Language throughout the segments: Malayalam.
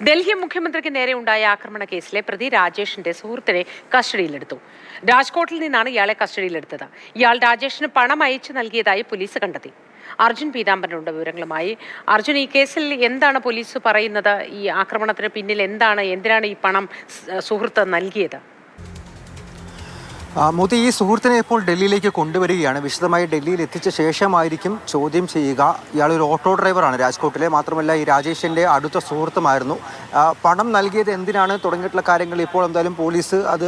ഡൽഹി മുഖ്യമന്ത്രിക്ക് നേരെ ഉണ്ടായ ആക്രമണ കേസിലെ പ്രതി രാജേഷിന്റെ സുഹൃത്തിനെ കസ്റ്റഡിയിലെടുത്തു. രാജ്കോട്ടിൽ നിന്നാണ് ഇയാളെ കസ്റ്റഡിയിലെടുത്തത്. ഇയാൾ രാജേഷിന് പണം അയച്ചു നൽകിയതായി പോലീസ് കണ്ടെത്തി. അർജുൻ പീതാംബരനുണ്ട് വിവരങ്ങളുമായി. അർജുൻ, ഈ കേസിൽ എന്താണ് പോലീസ് പറയുന്നത്? ഈ ആക്രമണത്തിന് പിന്നിൽ എന്തിനാണ് ഈ പണം സുഹൃത്ത് നൽകിയത്? മോദി ഈ സുഹൃത്തിനെ ഇപ്പോൾ ഡൽഹിയിലേക്ക് കൊണ്ടുവരികയാണ്. വിശദമായി ഡൽഹിയിൽ എത്തിച്ച ശേഷമായിരിക്കും ചോദ്യം ചെയ്യുക. ഇയാളൊരു ഓട്ടോ ഡ്രൈവറാണ് രാജ്കോട്ടിലെ. മാത്രമല്ല ഈ രാജേഷിൻ്റെ അടുത്ത സുഹൃത്തുമായിരുന്നു. പണം നൽകിയത് എന്തിനാണ് തുടങ്ങിയിട്ടുള്ള കാര്യങ്ങൾ ഇപ്പോൾ എന്തായാലും പോലീസ് അത്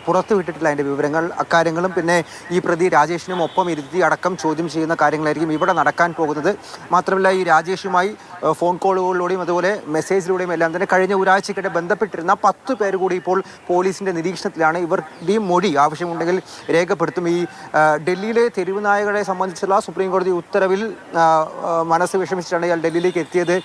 പുറത്തുവിട്ടിട്ടില്ല. അതിൻ്റെ വിവരങ്ങൾ അക്കാര്യങ്ങളും പിന്നെ ഈ പ്രതി രാജേഷിനും ഒപ്പം ഇരുത്തി അടക്കം ചോദ്യം ചെയ്യുന്ന കാര്യങ്ങളായിരിക്കും ഇവിടെ നടക്കാൻ പോകുന്നത്. മാത്രമല്ല ഈ രാജേഷുമായി ഫോൺ കോളുകളിലൂടെയും അതുപോലെ മെസ്സേജിലൂടെയും എല്ലാം തന്നെ കഴിഞ്ഞ ഒരാഴ്ചക്കിടെ ബന്ധപ്പെട്ടിരുന്ന 10 പേര് കൂടി ഇപ്പോൾ പോലീസിൻ്റെ നിരീക്ഷണത്തിലാണ്. ഇവരുടെയും മൊഴി ആവശ്യമുണ്ടെങ്കിൽ രേഖപ്പെടുത്തും. ഈ ഡൽഹിയിലെ തെരുവ് നായകളെ സംബന്ധിച്ചുള്ള സുപ്രീം കോടതി ഉത്തരവിൽ മനസ്സ് വിഷമിച്ചിട്ടാണ് ഇയാൾ ഡൽഹിയിലേക്ക് എത്തിയത്,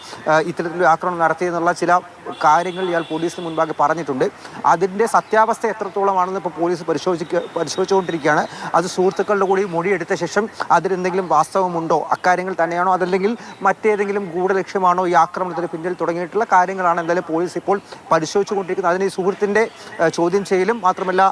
ഇത്തരത്തിലൊരു ആക്രമണം നടത്തിയെന്നുള്ള ചില കാര്യങ്ങൾ ഇയാൾ പോലീസിന് മുൻപാകെ പറഞ്ഞിട്ടുണ്ട്. അതിൻ്റെ സത്യാവസ്ഥ എത്രത്തോളമാണെന്ന് ഇപ്പോൾ പോലീസ് പരിശോധിച്ചുകൊണ്ടിരിക്കുകയാണ്. അത് സുഹൃത്തുക്കളുടെ കൂടി മൊഴിയെടുത്ത ശേഷം അതിലെന്തെങ്കിലും വാസ്തവമുണ്ടോ, അക്കാര്യങ്ങൾ തന്നെയാണോ, അതല്ലെങ്കിൽ മറ്റേതെങ്കിലും ഗൂഢലക്ഷ്യമാണോ ഈ ആക്രമണത്തിന് പിന്നിൽ തുടങ്ങിയിട്ടുള്ള കാര്യങ്ങളാണ് എന്തായാലും പോലീസ് ഇപ്പോൾ പരിശോധിച്ചുകൊണ്ടിരിക്കുന്നത്. അതിന് ഈ സുഹൃത്തിൻ്റെ ചോദ്യം ചെയ്യലും മാത്രമല്ല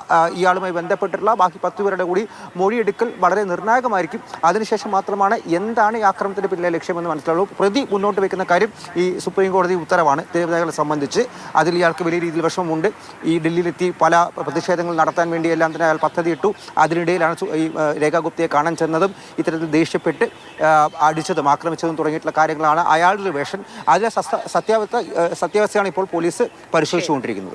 ഇയാളുമായി ബന്ധപ്പെട്ടിട്ടുള്ള ബാക്കി 10 പേരുടെ കൂടി മൊഴിയെടുക്കൽ വളരെ നിർണായകമായിരിക്കും. അതിനുശേഷം മാത്രമാണ് എന്താണ് ഈ ആക്രമണത്തിന് പിന്നിലെ ലക്ഷ്യമെന്ന് മനസ്സിലാവുള്ളൂ. പ്രതി മുന്നോട്ട് വയ്ക്കുന്ന കാര്യം ഈ സുപ്രീം കോടതി ഉത്തരവാണ് തെരുവുനായകളെ സംബന്ധിച്ച്. അതിൽ ഇയാൾക്ക് വലിയ രീതിയിൽ വിഷമമുണ്ട്. ഈ ഡൽഹിയിലെത്തി പല പ്രതിഷേധങ്ങൾ നടത്താൻ വേണ്ടി എല്ലാം തന്നെ അയാൾ പദ്ധതി ഇട്ടു. അതിനിടയിലാണ് ഈ രേഖാ ഗുപ്തയെ കാണാൻ ചെന്നതും ഇത്തരത്തിൽ ദേഷ്യപ്പെട്ട് അടിച്ചതും ആക്രമിച്ചതും തുടങ്ങിയിട്ടുള്ള കാര്യങ്ങളാണ് അയാളുടെ വേഷം. അതിലെ സത്യാവസ്ഥയാണ് ഇപ്പോൾ പോലീസ് പരിശോധിച്ചുകൊണ്ടിരിക്കുന്നത്.